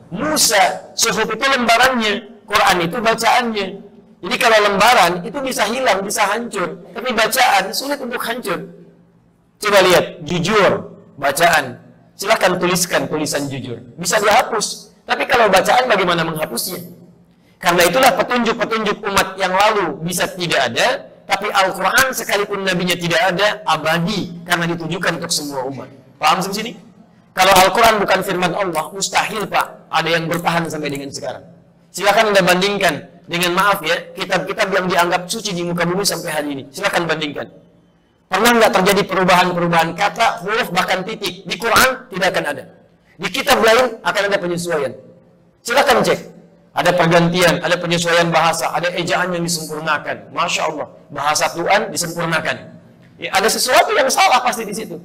Speaker 2: Musa. Suhuf itu lembarannya, Quran itu bacaannya. Jadi kalau lembaran itu bisa hilang, bisa hancur, tapi bacaan sulit untuk hancur. Coba lihat, jujur, bacaan. Silahkan tuliskan tulisan jujur. Bisa dihapus. Tapi kalau bacaan bagaimana menghapusnya? Karena itulah petunjuk-petunjuk umat yang lalu bisa tidak ada, tapi Al-Quran sekalipun nabinya tidak ada, abadi. Karena ditujukan untuk semua umat. Paham sampai sini? Kalau Al-Quran bukan firman Allah, mustahil Pak, ada yang bertahan sampai dengan sekarang. Silahkan Anda bandingkan dengan, maaf ya, kitab-kitab yang dianggap suci di muka bumi sampai hari ini. Silahkan bandingkan. Pernah nggak terjadi perubahan-perubahan kata, huruf, bahkan titik? Di Quran tidak akan ada. Di kitab lain akan ada penyesuaian. Silakan cek. Ada pergantian, ada penyesuaian bahasa, ada ejaan yang disempurnakan. Masya Allah, bahasa Tuhan disempurnakan. Ya, ada sesuatu yang salah pasti di situ.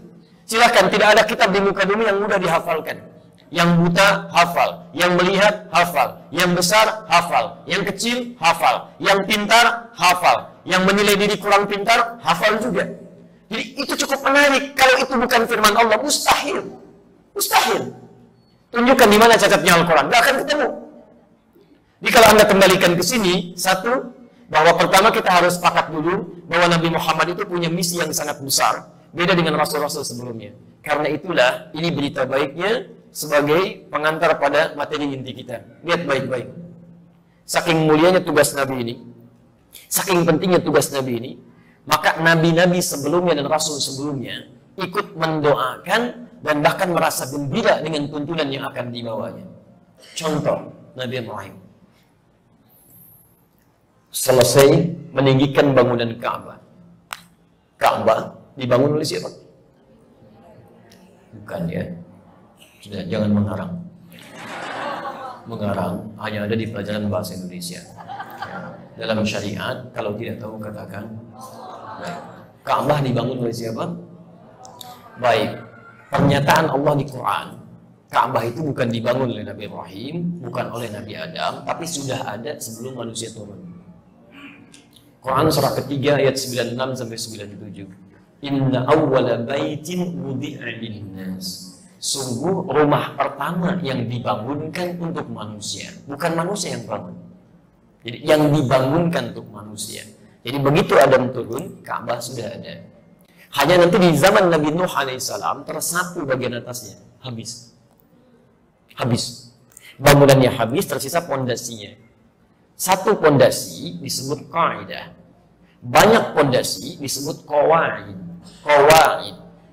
Speaker 2: Silakan, tidak ada kitab di muka bumi yang mudah dihafalkan. Yang buta, hafal. Yang melihat, hafal. Yang besar, hafal. Yang kecil, hafal. Yang pintar, hafal. Yang menilai diri kurang pintar, hafal juga. Jadi itu cukup menarik. Kalau itu bukan firman Allah, mustahil. Mustahil. Tunjukkan di mana cacatnya Al-Quran. Gak akan ketemu. Jadi kalau Anda kembalikan ke sini, satu, bahwa pertama kita harus sepakat dulu bahwa Nabi Muhammad itu punya misi yang sangat besar. Beda dengan Rasul-Rasul sebelumnya. Karena itulah, ini berita baiknya sebagai pengantar pada materi inti kita. Lihat baik-baik. Saking mulianya tugas Nabi ini, saking pentingnya tugas Nabi ini, maka nabi-nabi sebelumnya dan rasul sebelumnya ikut mendoakan dan bahkan merasa gembira dengan tuntunan yang akan dibawanya. Contoh, Nabi Ibrahim selesai meninggikan bangunan Ka'bah. Ka'bah dibangun oleh siapa? Bukan ya. Sudah, jangan mengarang hanya ada di pelajaran bahasa Indonesia.
Speaker 1: dalam syariat? Kalau tidak tahu katakan. Baik. Ka'bah dibangun oleh siapa? Baik. Pernyataan Allah di Quran, Ka'bah itu bukan dibangun oleh Nabi Ibrahim, bukan oleh Nabi Adam, tapi sudah ada sebelum manusia turun. Quran surah ketiga ayat 96 sampai 97. Inna awwala baitin wudi'a lin-nas. Sungguh rumah pertama yang dibangunkan untuk manusia, bukan manusia yang bangun. Jadi yang dibangunkan untuk manusia. Jadi begitu Adam turun, Ka'bah sudah ada. Hanya nanti di zaman Nabi Nuh alaihissalam tersapu bagian atasnya, habis. Bangunannya habis, tersisa pondasinya. Satu pondasi disebut qaidah. Banyak pondasi disebut qawaid.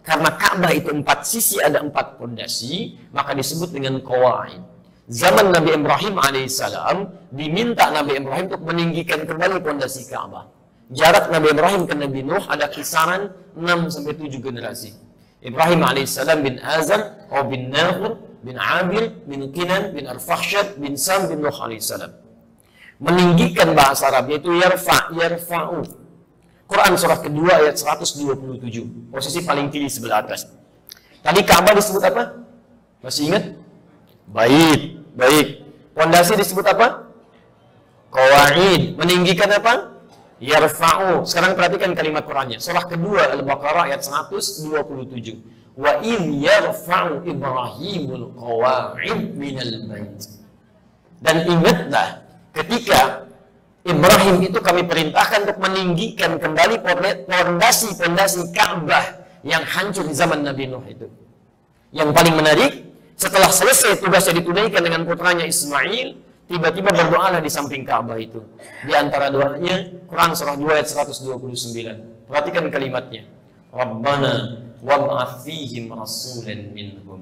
Speaker 1: Karena Ka'bah itu 4 sisi, ada 4 pondasi, maka disebut dengan qawaid. Zaman Nabi Ibrahim alaihissalam diminta Nabi Ibrahim untuk meninggikan kembali pondasi Ka'bah. Jarak Nabi Ibrahim ke Nabi Nuh ada kisaran 6-7 generasi. Ibrahim alaihissalam bin Azar, bin Nahur, bin Abil, bin Kinan, bin Arfakhshad, bin Sam, bin Nuh alaihissalam. Meninggikan bahasa Arabnya itu yarfa'u. Quran surah kedua ayat 127. Posisi paling tinggi sebelah atas. Tadi Ka'bah disebut apa? Masih ingat? Baik. Pondasi disebut apa? Qawaid. Meninggikan apa? Yarfa'u. Sekarang perhatikan kalimat Qurannya. Surah kedua Al-Baqarah ayat 127. Wa idh yarfa'u Ibrahimul qawaid minal bait. Dan ingatlah ketika Ibrahim itu kami perintahkan untuk meninggikan kembali pondasi Ka'bah yang hancur di zaman Nabi Nuh itu. Yang paling menarik, setelah selesai tugasnya ditunaikan dengan putranya Ismail, tiba-tiba berdoalah di samping Ka'bah itu. Di antara doanya, Quran surah 2 ayat 129. Perhatikan kalimatnya. Rabbana wab'ath fihim rasulan minhum.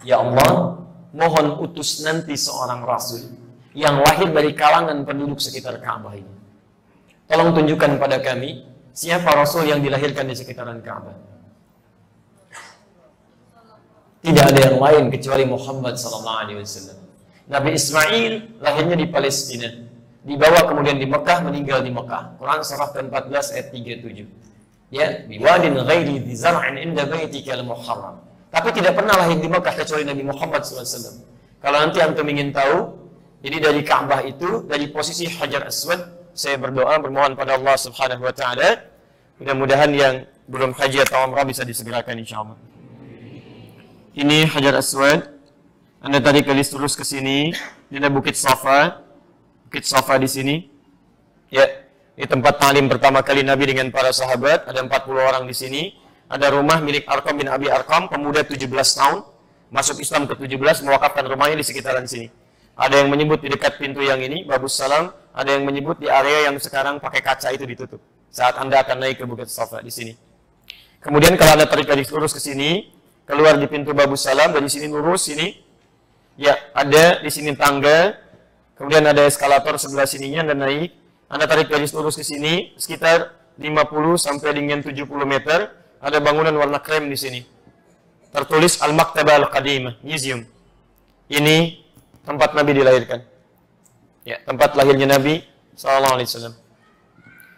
Speaker 1: Ya Allah, mohon utus nanti seorang rasul yang lahir dari kalangan penduduk sekitar Ka'bah ini. Tolong tunjukkan pada kami siapa rasul yang dilahirkan di sekitaran Ka'bah. Tidak ada yang lain kecuali Muhammad SAW. Nabi Ismail lahirnya di Palestina, dibawa kemudian di Mekah, meninggal di Mekah. Quran surah ke-14 ayat 37. Ya, biwadin ghairi dzi zar'in inda baitikal muharram. Tapi tidak pernah lahir di Mekah kecuali Nabi Muhammad SAW. Kalau nanti antum ingin tahu, jadi dari Ka'bah itu, dari posisi Hajar Aswad, saya berdoa, bermohon pada Allah Subhanahu wa Ta'ala, mudah-mudahan yang belum haji atau umrah bisa disegerakan insyaallah. Ini Hajar Aswad. Anda tarik garis lurus ke sini, ini ada Bukit Safa. Bukit Safa di sini. Ya, ini tempat ta'lim pertama kali Nabi dengan para sahabat, ada 40 orang di sini. Ada rumah milik Arqam bin Abi Arqam, pemuda 17 tahun, masuk Islam ke-17, mewakafkan rumahnya di sekitaran sini. Ada yang menyebut di dekat pintu yang ini, Babus Salam. Ada yang menyebut di area yang sekarang pakai kaca itu ditutup. Saat Anda akan naik ke Bukit Safa di sini. Kemudian kalau Anda tarik garis lurus ke sini, keluar di pintu Babus Salam, dari sini lurus sini. Ya, ada di sini tangga. Kemudian ada eskalator sebelah sininya Anda naik. Anda tarik garis lurus ke sini, sekitar 50 sampai dengan 70 meter. Ada bangunan warna krem di sini. Tertulis Al-Maktabah Al-Qadimah, museum. Ini tempat Nabi dilahirkan. Ya, tempat lahirnya Nabi SAW.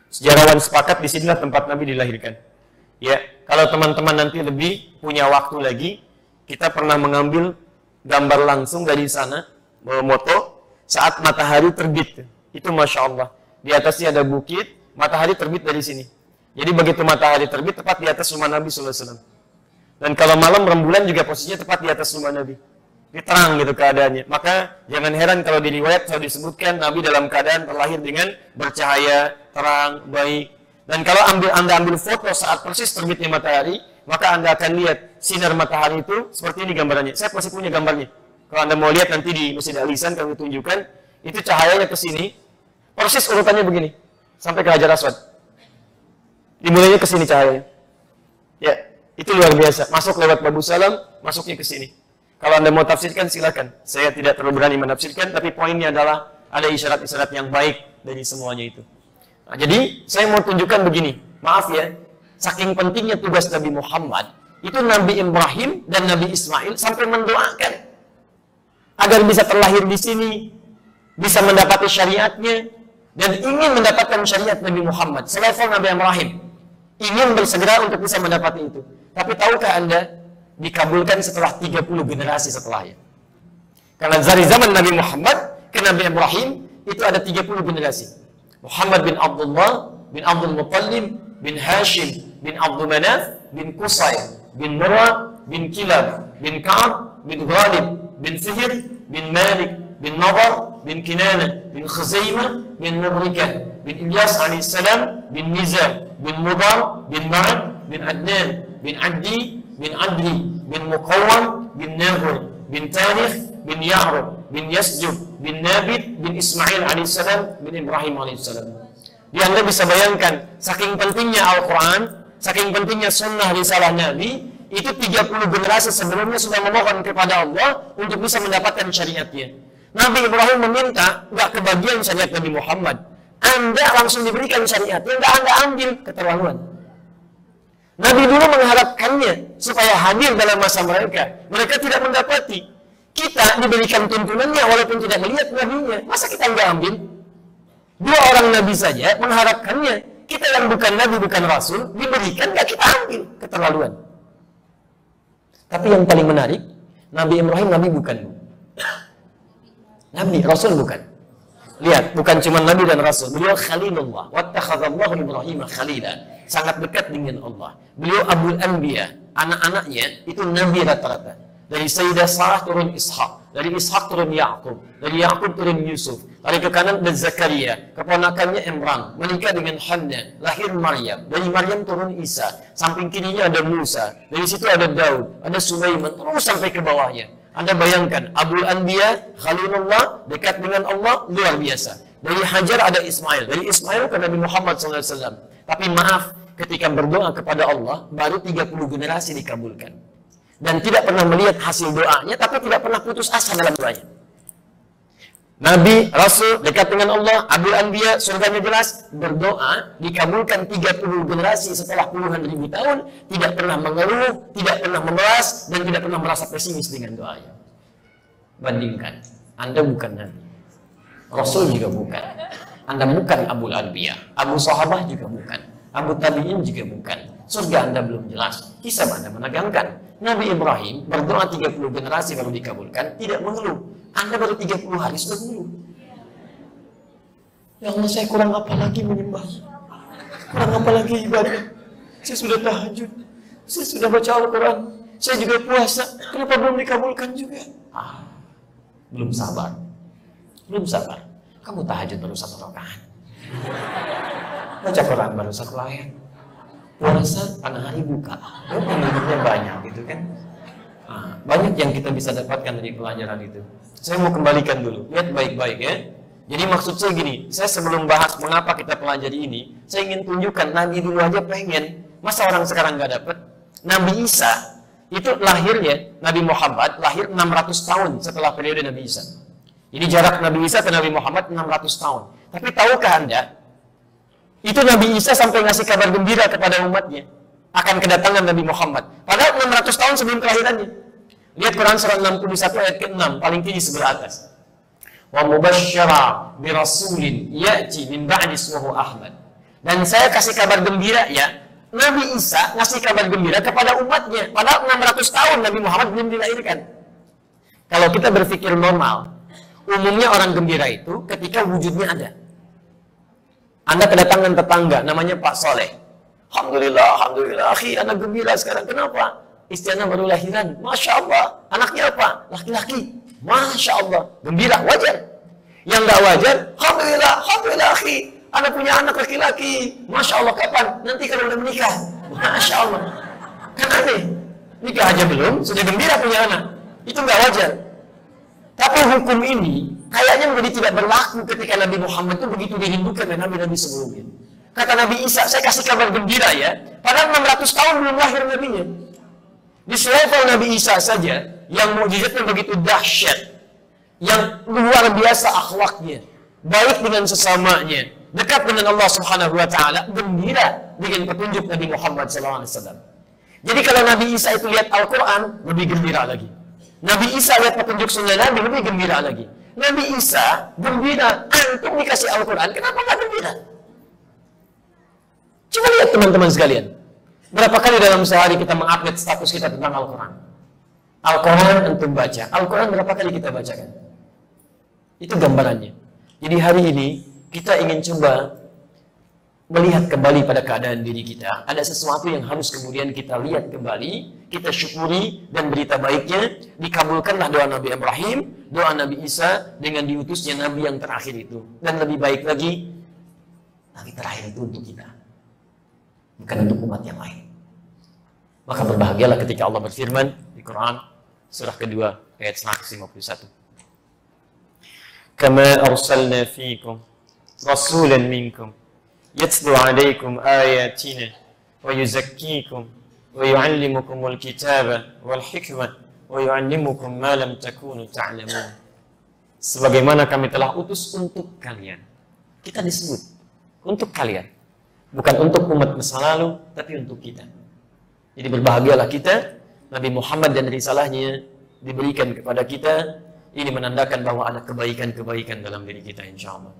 Speaker 1: Sejarawan sepakat di sinilah tempat Nabi dilahirkan. Ya, kalau teman-teman nanti lebih punya waktu lagi, kita pernah mengambil gambar langsung dari sana, moto saat matahari terbit. Itu Masya Allah. Di atasnya ada bukit, matahari terbit dari sini. Jadi begitu matahari terbit, tepat di atas rumah Nabi SAW. Dan kalau malam rembulan juga posisinya tepat di atas rumah Nabi. Ini terang gitu keadaannya. Maka jangan heran kalau di riwayat selalu disebutkan Nabi dalam keadaan terlahir dengan bercahaya, terang, baik. Dan kalau Anda ambil foto saat persis terbitnya matahari, maka Anda akan lihat sinar matahari itu seperti ini gambarannya. Saya masih punya gambarnya. Kalau Anda mau lihat nanti di Masjid Al-Ihsan kami tunjukkan, itu cahayanya ke sini, persis urutannya begini, sampai ke Hajar Aswad. Dimulainya ke sini cahayanya. Ya, itu luar biasa. Masuk lewat Babus Salam, masuknya ke sini. Kalau Anda mau tafsirkan silakan. Saya tidak terlalu berani menafsirkan, tapi poinnya adalah ada isyarat-isyarat yang baik dari semuanya itu. Nah, jadi saya mau tunjukkan begini. Maaf ya, saking pentingnya tugas Nabi Muhammad, itu Nabi Ibrahim dan Nabi Ismail sampai mendoakan agar bisa terlahir di sini, bisa mendapati syariatnya,
Speaker 2: dan ingin mendapatkan syariat Nabi Muhammad, selevel Nabi Ibrahim, ingin bersegera untuk bisa mendapati itu. Tapi tahukah Anda, dikabulkan setelah 30 generasi setelahnya. Karena dari zaman Nabi Muhammad ke Nabi Ibrahim itu ada 30 generasi. Muhammad bin Abdullah bin Abdul Muttalib bin Hashim bin Abdul Manaf bin Qusay bin Murrah bin Kilab bin Ka'ab bin Ghalib bin Fihr bin Malik bin Nadar bin Kinana bin Khuzaimah bin Mudrikah bin Ilyas alaihissalam bin Nizam bin Mudar bin Ma'ad bin Adnan bin Addi bin Adli bin Muqawwam bin Nahur bin Tarikh bin Ya'rub bin Yasjub bin Nabit bin Ismail alaihissalam bin Ibrahim alaihissalam. Jadi Anda bisa bayangkan saking pentingnya Al-Quran, saking pentingnya sunnah risalah Nabi, itu 30 generasi sebelumnya sudah memohon kepada Allah untuk bisa mendapatkan syariatnya. Nabi Ibrahim meminta, nggak kebagian syariat Nabi Muhammad. Anda langsung diberikan syariatnya, nggak Anda ambil, keterlaluan. Nabi dulu mengharapkannya supaya hadir dalam masa mereka. Mereka tidak mendapati. Kita diberikan tuntunannya walaupun tidak melihat nabinya. Masa kita nggak ambil? 2 orang nabi saja mengharapkannya. Kita yang bukan nabi, bukan rasul, diberikan nggak kita ambil. Keterlaluan. Tapi yang paling menarik, Nabi Ibrahim nabi bukan. Nabi, rasul bukan. Lihat, bukan cuma nabi dan rasul. Beliau Khalilullah. Wattakhadallahu Ibrahim Khalila. Sangat dekat dengan Allah. Beliau Abul Anbiya. Anak-anaknya itu nabi rata-rata. Dari Sayyidah Sarah turun Ishak, dari Ishak turun Ya'qub, dari Ya'qub turun Yusuf, dari ke kanan ada Zakaria, keponakannya Imran, menikah dengan Hanna, lahir Maryam, dari Maryam turun Isa, samping kirinya ada Musa, dari situ ada Daud, ada Sulaiman, terus sampai ke bawahnya. Anda bayangkan, Abul Anbiya, Khalilullah, dekat dengan Allah, luar biasa. Dari Hajar ada Ismail, dari Ismail ke Nabi Muhammad SAW. Tapi maaf, ketika berdoa kepada Allah, baru 30 generasi dikabulkan. Dan tidak pernah melihat hasil doanya, tapi tidak pernah putus asa dalam doanya. Nabi, Rasul, dekat dengan Allah, Abul Anbiya, surganya jelas, berdoa, dikabulkan 30 generasi setelah puluhan ribu tahun, tidak pernah mengeluh, tidak pernah memelas, dan tidak pernah merasa pesimis dengan doanya. Bandingkan, Anda bukan Nabi, Rasul juga bukan, Anda bukan Abul Anbiya, Abu Sahabah juga bukan, Abu Tabi'in juga bukan, surga Anda belum jelas, kisah Anda menegangkan. Nabi Ibrahim berdoa 30 generasi baru dikabulkan, tidak mengeluh. Anda baru 30 hari sudah mengeluh. Ya Allah, saya kurang apa lagi menyembah? Kurang apa lagi ibadah? Saya sudah tahajud, saya sudah baca Al-Quran, saya juga puasa. Kenapa belum dikabulkan juga? Belum sabar. Belum sabar. Kamu tahajud baru 1 rakaat. Baca Quran baru 1 ayat. Puasa pada hari buka, pengikutnya banyak gitu kan. Banyak yang kita bisa dapatkan dari pelajaran itu. Saya mau kembalikan dulu, lihat baik-baik ya. Jadi maksud saya gini, saya sebelum bahas mengapa kita pelajari ini, saya ingin tunjukkan Nabi dulu aja pengen, masa orang sekarang nggak dapat? Nabi Isa itu lahirnya, Nabi Muhammad lahir 600 tahun setelah periode Nabi Isa. Jadi jarak Nabi Isa ke Nabi Muhammad 600 tahun. Tapi tahukah Anda? Itu Nabi Isa sampai ngasih kabar gembira kepada umatnya akan kedatangan Nabi Muhammad. Padahal 600 tahun sebelum kelahirannya. Lihat Quran surat 61 ayat ke-6, paling tinggi sebelah atas. Wa mubasysyara bi rasulin ya'ti min ba'di ismuhu Ahmad. Dan saya kasih kabar gembira ya, Nabi Isa ngasih kabar gembira kepada umatnya. Padahal 600 tahun Nabi Muhammad belum dilahirkan. Kalau kita berpikir normal, umumnya orang gembira itu ketika wujudnya ada. Anda kedatangan tetangga, namanya Pak Soleh. Alhamdulillah, alhamdulillah, akhi, anak gembira sekarang. Kenapa? Istri anak baru lahiran. Masya Allah. Anaknya apa? Laki-laki. Masya Allah. Gembira, wajar. Yang nggak wajar, alhamdulillah, alhamdulillah, akhi, anak punya anak laki-laki. Masya Allah, kapan? Nanti kalau udah menikah. Masya Allah. Kan aneh. Nikah aja belum, sudah gembira punya anak. Itu nggak wajar. Tapi hukum ini kayaknya menjadi tidak berlaku ketika Nabi Muhammad itu begitu dirindukan oleh Nabi-Nabi sebelumnya. Kata Nabi Isa, saya kasih kabar gembira ya. Padahal 600 tahun belum lahir Nabinya. Di selevel Nabi Isa saja, yang mukjizatnya begitu dahsyat, yang luar biasa akhlaknya, baik dengan sesamanya, dekat dengan Allah Subhanahu wa Ta'ala, gembira dengan petunjuk Nabi Muhammad SAW. Jadi kalau Nabi Isa itu lihat Al-Quran, lebih gembira lagi. Nabi Isa lihat petunjuk sunnah Nabi, lebih gembira lagi.
Speaker 1: Nabi Isa gembira, antum dikasih Al-Quran, kenapa nggak gembira? Coba lihat teman-teman sekalian. Berapa kali dalam sehari kita mengupdate status kita tentang Al-Quran? Al-Quran antum baca. Al-Quran berapa kali kita bacakan? Itu gambarannya. Jadi hari ini kita ingin coba melihat kembali pada keadaan diri kita. Ada sesuatu yang harus kemudian kita lihat kembali, kita syukuri, dan berita baiknya, dikabulkanlah doa Nabi Ibrahim, doa Nabi Isa, dengan diutusnya Nabi yang terakhir itu. Dan lebih baik lagi, Nabi terakhir itu untuk kita, bukan untuk umat yang lain. Maka berbahagialah ketika Allah berfirman di Quran, surah kedua, ayat 151. Kama arsalna fiikum rasulan minkum yatlu alaikum ayatina wa yuzakkikum wa yu'allimukumul kitaba wal hikmah wa yu'allimukum ma lam takunu ta'lamun. Sebagaimana kami telah utus untuk kalian. Kita disebut untuk kalian, bukan untuk umat masa lalu, tapi untuk kita. Jadi berbahagialah kita, Nabi Muhammad dan risalahnya diberikan kepada kita. Ini menandakan bahwa ada kebaikan-kebaikan dalam diri kita, insya Allah.